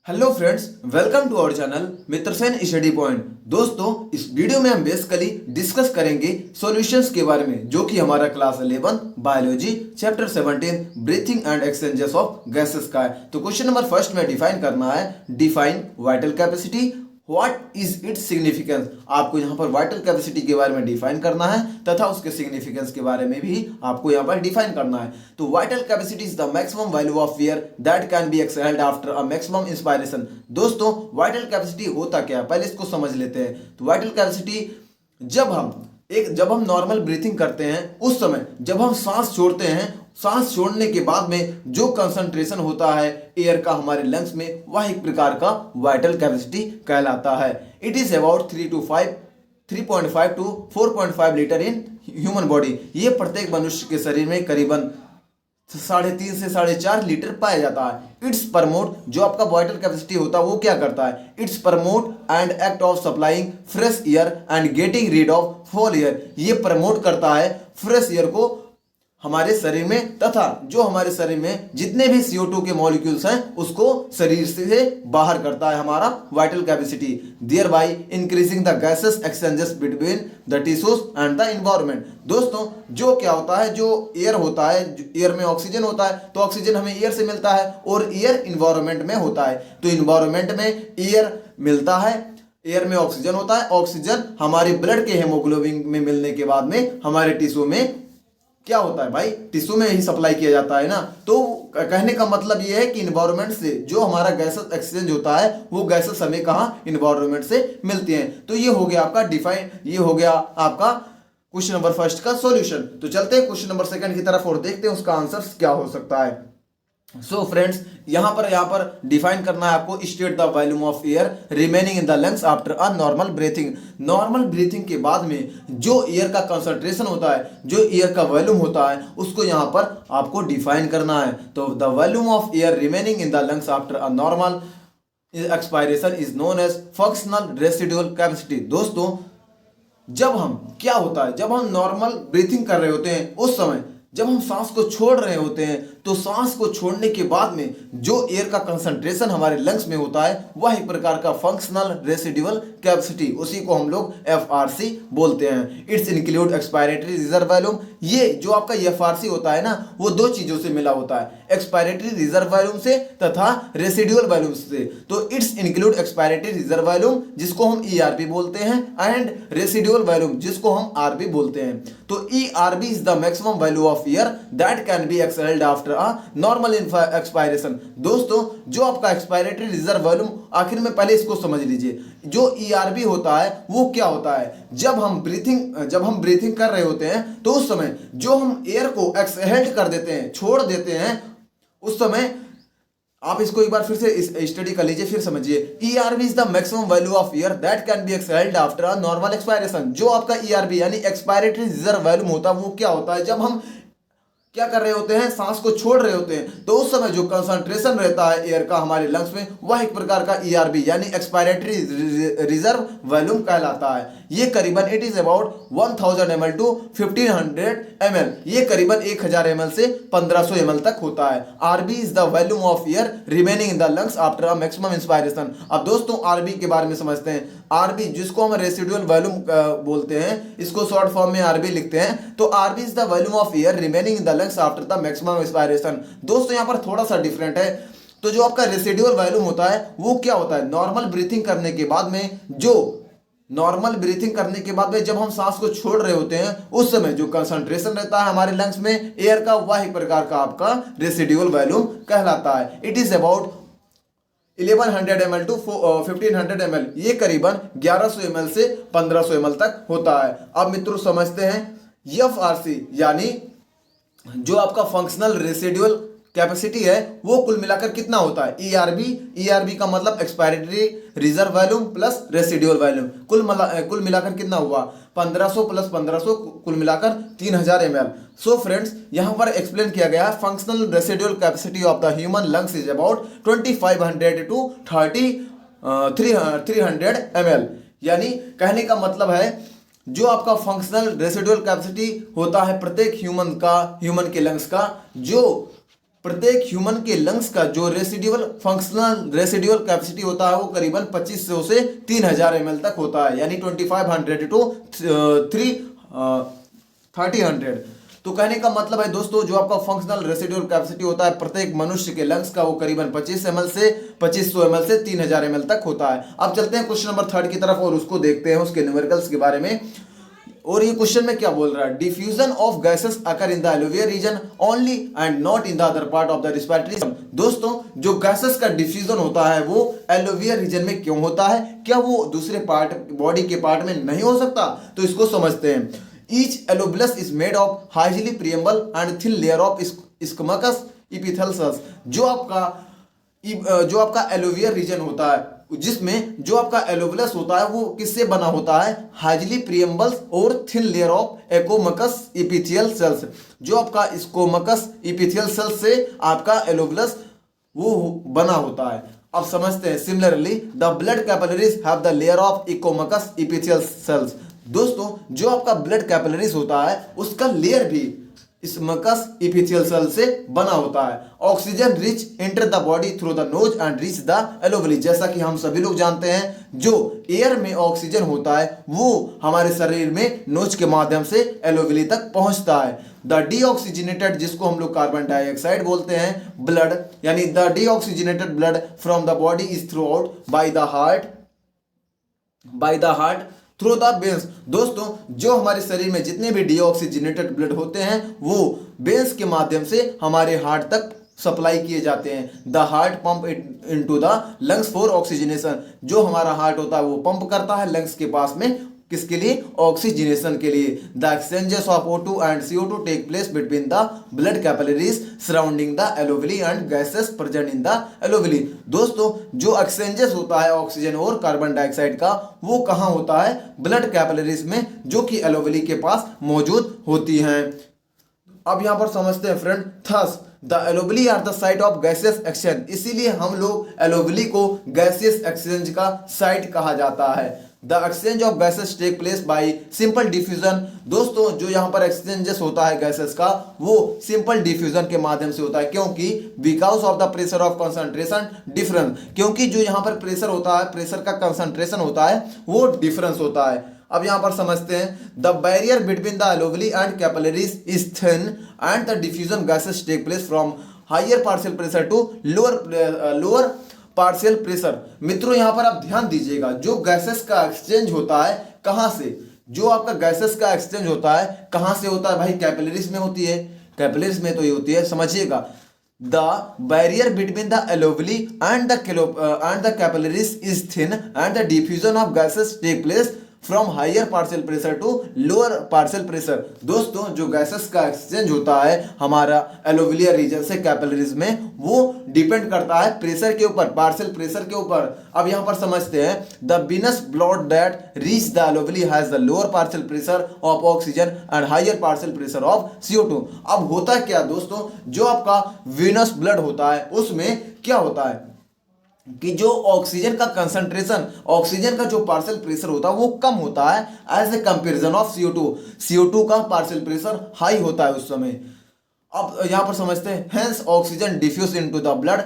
Hello friends, welcome to our channel Mitra Sen study point. दोस्तों, इस video में हम बेसिकली डिस्कस करेंगे सॉल्यूशंस के बारे में, जो कि हमारा class 11 biology chapter 17 breathing and exchanges of gases का है। तो क्वेश्चन नंबर फर्स्ट में डिफाइन करना है, define vital capacity, what is its significance. आपको यहाँ पर वाइटल कैपेसिटी के बारे में डिफाइन करना है तथा उसके सिग्निफिकेंस के बारे में भी आपको यहाँ पर डिफाइन करना है। तो vital capacity is the maximum value of air that can be exhaled after a maximum inspiration. दोस्तों, वाइटल कैपेसिटी होता क्या है, पहले इसको समझ लेते हैं। तो वाइटल कैपेसिटी जब हम नॉर्मल ब्रीथिंग करते हैं उस समय जब हम सांस छोड़ते हैं, सांस छोड़ने के बाद में जो कंसंट्रेशन होता है एयर का हमारे लंग्स में, वह एक प्रकार का वाइटल कैपेसिटी कहलाता है। It is about 3.5 to 4.5 litre in human body. ये प्रत्येक मनुष्य के शरीर में करीबन 3.5 से 4.5 लीटर पाया जाता है। इट्स प्रमोट, जो आपका वाइटल कैपेसिटी होता है वो क्या करता है, it's promote and act of supplying fresh air and getting read of fall air. ये प्रमोट करता है फ्रेश एयर को हमारे शरीर में, तथा जो हमारे शरीर में जितने भी CO2 के मॉलिक्यूल्स हैं उसको शरीर से बाहर करता है हमारा vital capacity, thereby increasing the gases exchanges between the tissues and the environment. दोस्तों, जो क्या होता है, जो एयर होता है, एयर में ऑक्सीजन होता है, तो ऑक्सीजन हमें एयर से मिलता है और एयर इन्वायरमेंट में होता है। तो इन्वायरमेंट में एयर मिलता है, एयर में ऑक्सीजन होता है, ऑक्सीजन हमारे ब्लड के हेमोग्लोबिन में मिलने के बाद में हमारे टिश्यू में क्या होता है भाई, टिश्यू में ही सप्लाई किया जाता है ना। तो कहने का मतलब ये है कि इन्वायरमेंट से जो हमारा गैसेस एक्सचेंज होता है वो गैसेस हमें कहाँ, इन्वायरमेंट से मिलती हैं। तो ये हो गया आपका डिफाइन, ये हो गया आपका क्वेश्चन नंबर फर्स्ट का सॉल्यूशन। तो चलते हैं क्वेश्चन नंबर सेकंड की तरफ और देखते हैं उसका आंसर क्या हो सकता है। सो फ्रेंड्स, यहाँ पर डिफाइन करना है आपको, state the volume of air remaining in the lungs after a normal breathing. Normal breathing के बाद में जो एयर का कंसंट्रेशन होता है, जो एयर का वॉल्यूम होता है, उसको यहाँ पर आपको डिफाइन करना है। तो the volume of air remaining in the lungs after a normal expiration is known as functional residual capacity. दोस्तों, जब हम नॉर्मल ब्रीथिंग कर रहे होते हैं उस समय जब हम सांस को छोड़ रहे होते हैं, तो सांस को छोड़ने के बाद में जो एयर का कंसंट्रेशन हमारे लंग्स में होता है वह एक प्रकार का फंक्शनल रेसिडुअल कैपेसिटी, उसी को हम लोग FRC बोलते हैं। It's include expiratory reserve volume. ये जो आपका FRC होता है ना, वो दो चीजों से मिला होता है, एक्सपायरेटरी रिजर्व वॉल्यूम से तथा रेसिडुअल वॉल्यूम से। तो it's include expiratory reserve volume, जिसको हम ERV बोलते हैं, एंड रेसिडुअल वॉल्यूम, जिसको हम RV बोलते हैं। तो ERV is the maximum value of air that can be exhaled after a normal expiration. दोस्तों, जो आपका एक्सपायरेटरी रिजर्व वॉल्यूम, आखिर में पहले इसको समझ लीजिए, जो ERV होता है वो क्या होता है, जब हम ब्रीथिंग कर रहे होते हैं तो उस समय जो हम एयर को एक्सहेल्ड कर देते हैं, छोड़ देते हैं, उस समय आप इसको एक बार फिर से स्टडी कर लीजिए, फिर समझिए। ERV is the maximum value of air that can be exhaled after a normal expiration. जो आपका ERV यानी एक्सपायरेटरी रिजर्व वॉल्यूम होता है वो क्या होता है, जब हम क्या कर रहे होते हैं, सांस को छोड़ रहे होते हैं, तो उस समय जो कंसंट्रेशन रहता है एयर का हमारे लंग्स में, वह एक प्रकार का ERV यानी एक्सपायरेटरी रिजर्व वॉल्यूम कहलाता है। ये करीबन it is about 1000 ml to 1500 ml, ये करीबन 1000 ml से 1500 ml तक होता है। RB is the volume of air remaining in the lungs after a maximum inspiration. अब दोस्तों, RB के बारे में समझते हैं। RB, जिसको हम रेसिडुअल वॉल्यूम बोलते हैं, इसको शॉर्ट फॉर्म में RB लिखते हैं। तो RB is the volume of air remaining in the lungs after the maximum expiration. दोस्तों, यहाँ पर थोड़ा सा डिफरेंट है। तो जो आपका रेसिडुअल वॉल्यूम होता है वो क्या होता है, नॉर्मल ब्रीथिंग करने के बाद में जब हम सांस को छोड़ रहे होते हैं उस समय जो कंसंट्रेशन रहता है हमारे लंग्स में एयर का, वह एक प्रकार का आपका रेसिडुअल वॉल्यूम कहलाता है। It is about 1100 ml to 1500 ml, ये करीबन 1100 ml से 1500 ml तक होता है। अब मित्रों, समझते हैं FRC यानी जो आपका फंक्शनल रेसिडुअल कैपेसिटी है वो कुल मिलाकर कितना होता है। ERB का मतलब expiratory reserve volume plus residual volume, कुल मिलाकर कितना हुआ, 1500 प्लस 1500, कुल मिलाकर 3000 ml। सो फ्रेंड्स, यहाँ पर एक्सप्लेन किया गया है functional residual capacity of the human lungs is about 2500 to 300 ml। यानी कहने का मतलब है जो आपका फंक्शनल रेसिडुअल कैपेसिटी होता है प्रत्येक ह्यूमन के लंग्स का, जो प्रत्येक ह्यूमन के लंग्स का जो रेसिडुअल फंक्शनल रेसिडुअल कैपेसिटी होता है वो करीबन 2500 से 3000 ml तक होता है, यानी 2500 टू 3000। तो कहने का मतलब है दोस्तों, जो आपका फंक्शनल रेसिडुअल कैपेसिटी होता है प्रत्येक मनुष्य के लंग्स का वो करीबन 2500 ml से 3000 ml तक होता है। अब चलते हैं क्वेश्चन नंबर 3 की तरफ और उसको देखते हैं, उसके न्यूमेरिकल्स के बारे में। और ये क्वेश्चन में क्या बोल रहा है, diffusion of gases occur in the alveolar region only and not in the other part of the respiratory system. दोस्तों, जो गैसेस का डिफ्यूजन होता है वो एलोवियर रीजन में क्यों होता है, क्या वो दूसरे पार्ट बॉडी के पार्ट में नहीं हो सकता? तो इसको समझते हैं। Each alveolus is made of highly permeable and thin layer of squamous epithelial cells. जो आपका एलोवियर रीजन होता है, जिसमें जो आपका एलोबुलस होता है वो किससे बना होता है, हाइजिली प्रियम्बल्स और thin layer of squamous epithelial cells. जो आपका स्क्वैमस एपिथेलियल सेल्स से आपका एलोबुलस वो बना होता है। अब समझते हैं। Similarly the blood capillaries have the layer of squamous epithelial cells. दोस्तों, जो आपका ब्लड कैपिलरीज होता है उसका लेयर भी स्क्वैमस एपिथेलियल सेल से बना होता है। Oxygen rich enter the body through the nose and reach the alveoli. जैसा कि हम सभी लोग जानते हैं, जो एयर में ऑक्सीजन होता है वो हमारे शरीर में नोज के माध्यम से एलोवेली तक पहुंचता है। द डीऑक्सीजनेटेड, जिसको हम लोग कार्बन डाइऑक्साइड बोलते हैं, ब्लड यानी the deoxygenated blood from the body is through out by the heart through the veins. दोस्तों, जो हमारे शरीर में जितने भी डीऑक्सीजनेटेड ब्लड होते हैं वो वेन्स के माध्यम से हमारे हार्ट तक सप्लाई किए जाते हैं। The heart pump into the lungs for oxygenation. जो हमारा हार्ट होता है वो पंप करता है लंग्स के पास में, किसके लिए, ऑक्सीजनेशन के लिए। The exchanges of O2 and CO2 take place between the blood capillaries surrounding the alveoli and gases present in the alveoli. दोस्तों, जो एक्सचेंजेस होता है ऑक्सीजन और कार्बन डाइऑक्साइड का वो कहाँ होता है, ब्लड कैपिलरीज में, जो कि एलोवेली के पास मौजूद होती हैं। अब यहां पर समझते हैं friend, thus the alveoli are the site of gaseous exchange. इसीलिए हम लोग एलोवेली को गैसियस एक्सचेंज का साइट कहा जाता है। The exchange of gases take place by simple diffusion. दोस्तों, जो यहाँ पर एक्सचेंजेस होता है गैसेस का वो सिंपल डिफ्यूजन के माध्यम से होता है। क्योंकि because of the pressure of concentration difference, क्योंकि जो यहाँ पर प्रेशर होता है, प्रेशर का कंसंट्रेशन होता है वो डिफरेंस होता है। अब यहां पर समझते हैं, the barrier between the alveoli and capillaries is thin and the diffusion gases take place from higher partial pressure to lower partial pressure. मित्रों, यहां पर आप ध्यान दीजिएगा, जो गैसेस का एक्सचेंज होता है कहां से, जो आपका गैसेस का एक्सचेंज होता है कहां से होता है भाई, कैपिलरीज में होती है। कैपिलरीज में तो ये होती है, समझिएगा। The barrier between the alveoli and the capillaries is thin and the diffusion of gases take place from higher partial pressure to lower partial pressure. दोस्तों, जो गैसेस का एक्सचेंज होता है हमारा एलोवेलियर रीजन से कैपिलरीज में, वो डिपेंड करता है प्रेशर के ऊपर, पार्शियल प्रेशर के ऊपर। अब यहां पर समझते हैं, the venous blood that reach the alveoli has the lower partial pressure of oxygen and higher partial pressure of CO2। अब होता क्या दोस्तों, जो आपका विनस ब्लड होता है उसमें क्या होता है कि जो ऑक्सीजन का कंसंट्रेशन, ऑक्सीजन का जो पार्शियल प्रेशर होता है वो कम होता है as a comparison of CO2। CO2 का पार्शियल प्रेशर हाई होता है उस समय। अब यहां पर समझते हैं, hence oxygen diffuse into the blood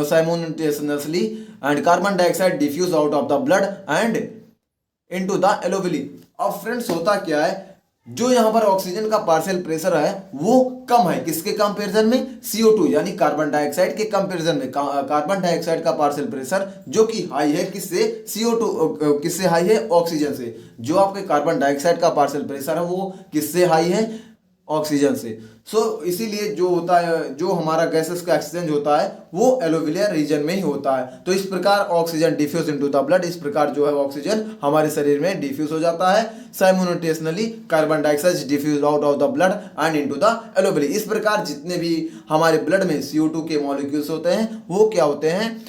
simultaneously and carbon dioxide diffuse out of the blood and into the alveoli. अब फ्रेंड्स, होता क्या है, जो यहां पर ऑक्सीजन का पार्शियल प्रेशर है वो कम है, किसके कंपैरिजन में, CO2 यानी कार्बन डाइऑक्साइड के कंपैरिजन में। कार्बन डाइऑक्साइड का पार्शियल प्रेशर जो कि हाई है किससे, CO2 किससे हाई है, ऑक्सीजन से। जो आपके कार्बन डाइऑक्साइड का पार्शियल प्रेशर है वो किससे हाई है, ऑक्सीजन से। इसीलिए जो होता है, जो हमारा गैसेस का एक्सचेंज होता है वो एलोवेलियर रीजन में ही होता है। तो इस प्रकार oxygen diffuse into the blood, इस प्रकार जो है ऑक्सीजन हमारे शरीर में डिफ्यूज हो जाता है। Simultaneously carbon dioxide diffuse out of the blood and into the alveoli. इस प्रकार जितने भी हमारे ब्लड में CO2 के मॉलिक्यूल्स होते हैं वो क्या होते हैं,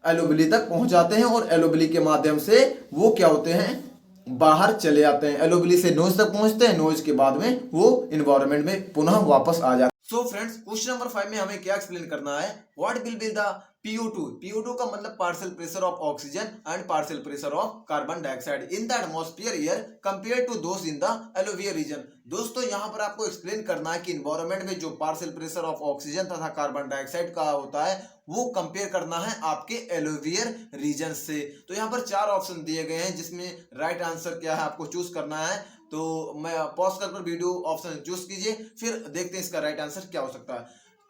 एलोवेली तक पहुंच जाते हैं और एलोवेली के माध्यम से वो क्या होते हैं, बाहर चले आते हैं। एलोवेली से नोज तक पहुंचते हैं, नोज के बाद में वो इन्वायरमेंट में पुनः वापस आ जाते हैं। सो फ्रेंड्स, क्वेश्चन नंबर 5 में हमें क्या एक्सप्लेन करना है, what will be the PO2। PO2 का मतलब partial pressure of oxygen and partial pressure of carbon dioxide in the atmosphere air compare to those in the alveolar region. दोस्तों यहाँ पर आपको एक्सप्लेन करना है कि इन्वायरमेंट में जो पार्शियल प्रेशर ऑफ ऑक्सीजन तथा कार्बन डाइऑक्साइड का होता है वो कंपेयर करना है आपके एलोवियर रीजन से। तो यहाँ पर 4 ऑप्शन दिए गए हैं जिसमें राइट आंसर क्या है आपको चूज करना है। तो मैं पॉज कर वीडियो ऑप्शन चूज कीजिए, फिर देखते हैं इसका राइट आंसर क्या हो सकता है।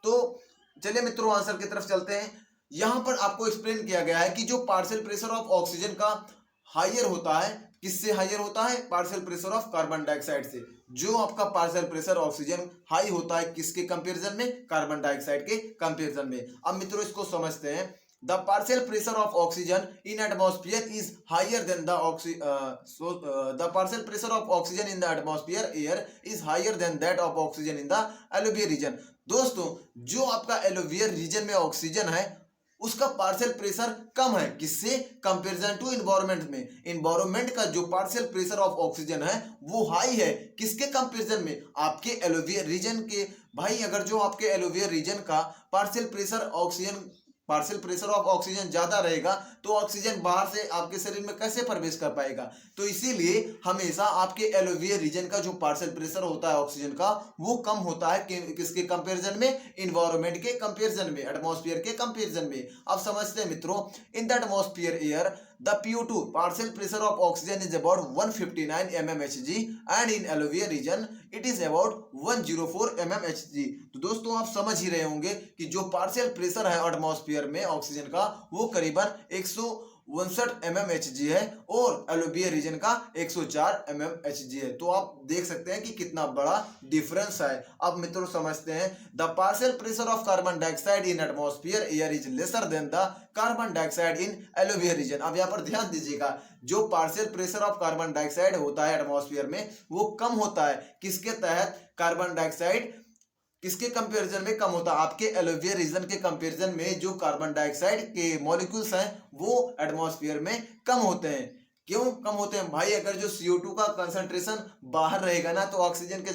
तो चलिए मित्रों आंसर की तरफ चलते हैं। यहां पर आपको एक्सप्लेन किया गया है कि जो पार्शियल प्रेशर ऑफ ऑक्सीजन का हायर होता है, किससे हायर होता है, partial pressure of carbon dioxide से। जो आपका पार्शियल प्रेशर ऑक्सीजन हाई होता है किसके कंपैरिजन में, कार्बन डाइऑक्साइड के कंपैरिजन में। अब मित्रों इसको समझते हैं। The partial pressure of oxygen in atmosphere is higher than the partial pressure of oxygen in the atmosphere air is higher than that of oxygen in the alluvial region। दोस्तों जो आपका एलोवियर रीजन में ऑक्सीजन है उसका partial pressure कम है, किससे, comparison to environment में। Environment का जो पार्शियल प्रेशर ऑफ ऑक्सीजन है वो हाई है, किसके कंपेरिजन में, आपके एलोवियर रीजन के। भाई अगर जो आपके एलोवियर रीजन का पार्शियल प्रेशर ऑफ ऑक्सीजन ज्यादा रहेगा तो ऑक्सीजन बाहर से आपके शरीर में कैसे प्रवेश कर पाएगा। तो इसीलिए हमेशा आपके एलोवियर रीजन का जो पार्शियल प्रेशर होता है ऑक्सीजन का वो कम होता है किसके कंपैरिजन में, इन्वायरमेंट के कंपैरिजन में, एटमॉस्फेयर के कंपैरिजन में। अब समझते हैं मित्रों, इन the atmosphere air the PO2 partial pressure of oxygen is about 159 mmHg and in alluvial region it is about 104 mmHg। तो दोस्तों आप समझ ही रहे होंगे कि जो पार्शियल प्रेशर है एटमॉस्फेयर में ऑक्सीजन का वो करीबन 159 mmHg है और एलोवियर रीजन का 104 mmHg है। तो आप देख सकते हैं कि कितना बड़ा डिफरेंस है। अब मित्रों समझते हैं, the partial pressure of carbon dioxide in atmosphere air is lesser than the carbon dioxide in alveolar region. अब यहाँ पर ध्यान दीजिएगा, जो partial pressure of carbon dioxide होता है एटमॉस्फेयर में वो कम होता है किसके तहत, कार्बन डाइऑक्साइड किसके कंपैरिजन में कम होता है, आपके एलोवियर रीजन के कंपैरिजन में जो कार्बन डाइऑक्साइड के मॉलिक्यूल्स हैं वो एटमॉस्फेयर में कम होते हैं। क्यों कम होते हैं भाई, अगर जो CO2 का कंसंट्रेशन बाहर रहेगा ना तो ऑक्सीजन के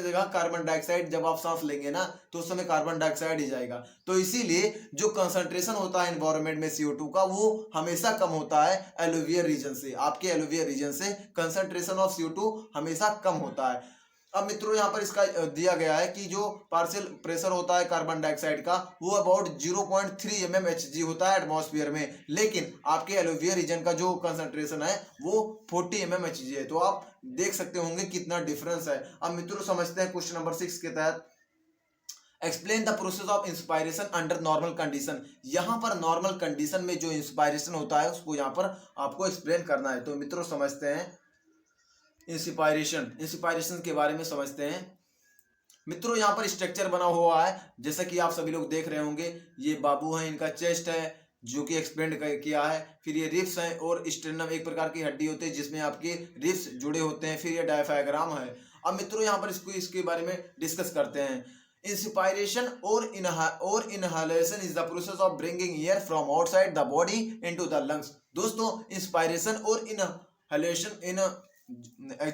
जगह कार्बन डाइऑक्साइड, जब आप सांस लेंगे ना तो उस समय कार्बन डाइऑक्साइड ही जाएगा। तो इसीलिए जो कंसंट्रेशन होता है एनवायरनमेंट में CO2 का वो हमेशा कम होता है एलोवियर रीजन से। आपके एलोवियर रीजन से कंसंट्रेशन ऑफ CO2 हमेशा कम होता है। अब मित्रों यहाँ पर इसका दिया गया है कि जो पार्शियल प्रेशर होता है कार्बन डाइऑक्साइड का वो अबाउट 0.3 mmHg होता है एटमॉस्फेयर में, लेकिन आपके एलोवियर रीजन का जो कंसंट्रेशन है वो 40 mmHg है। तो आप देख सकते होंगे कितना डिफरेंस है। अब मित्रों समझते हैं क्वेश्चन नंबर 6 के तहत, explain the process of inspiration under normal condition. यहाँ पर नॉर्मल कंडीशन में जो इंस्पायरेशन होता है उसको यहाँ पर आपको एक्सप्लेन करना है। तो मित्रों समझते हैं इंस्पायरेशन के बारे में समझते हैं। मित्रों यहाँ पर स्ट्रक्चर बना हुआ है जैसा कि आप सभी लोग देख रहे होंगे। ये बाबू है, इनका चेस्ट है जो कि एक्सपेंड किया है, फिर ये रिब्स हैं और स्टेर्नम एक प्रकार की हड्डी होती है जिसमें आपके रिब्स जुड़े होते हैं, फिर ये डायफ्राम है। अब मित्रों यहाँ पर इसके बारे में डिस्कस करते हैं। इंस्पायरेशन और inhalation is the process of bringing air from outside the body into the lungs. दोस्तों इंस्पायरेशन और इनहालेशन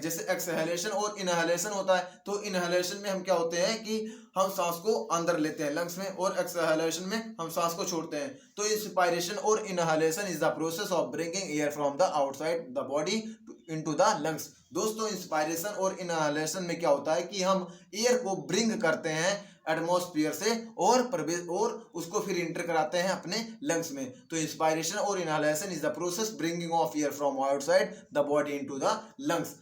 जैसे एक्सहेलेशन और इनहेलेशन होता है, तो इनहेलेशन में हम क्या होते हैं कि हम सांस को अंदर लेते हैं लंग्स में और एक्सहेलेशन में हम सांस को छोड़ते हैं। तो इंस्पायरेशन और inhalation is the process of bringing air from the outside the body into the lungs. दोस्तों इंस्पायरेशन और इनहेलेशन में क्या होता है कि हम एयर को ब्रिंग करते हैं एटमॉस्फेयर से और उसको फिर इंटर कराते हैं अपने लंग्स में। तो इंस्पायरेशन और inhalation is the process bringing of air from outside the body into the lungs.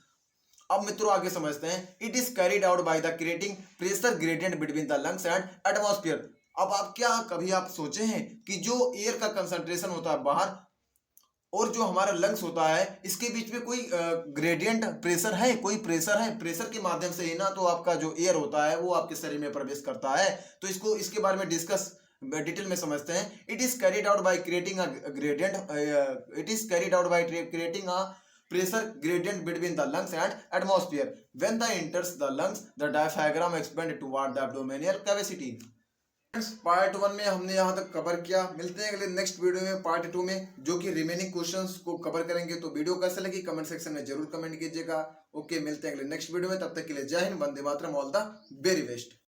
अब मित्रों आगे समझते हैं, it is carried out by the creating pressure gradient between the lungs and atmosphere. अब कभी आप सोचे हैं कि जो एयर का कंसंट्रेशन होता है बाहर और जो हमारा लंग्स होता है इसके बीच में कोई ग्रेडियंट प्रेशर है, कोई प्रेशर है, प्रेशर के माध्यम से ही ना तो आपका जो एयर होता है वो आपके शरीर में प्रवेश करता है। तो इसके बारे में डिस्कस डिटेल में समझते हैं। It is carried out by creating a gradient it is carried out by creating a pressure gradient between the lungs and atmosphere. When the enters the lungs, the diaphragm expands toward the abdominal cavity. Part 1 में हमने यहाँ तक cover किया। मिलते हैं अगले next video में part 2 में जो कि रिमेनिंग क्वेश्चंस को कवर करेंगे। तो वीडियो कैसे लगी कमेंट सेक्शन में जरूर कमेंट कीजिएगा। ओके, मिलते हैं अगले नेक्स्ट वीडियो में, तब तक के लिए जय Hind, Vande Mataram, all the very best.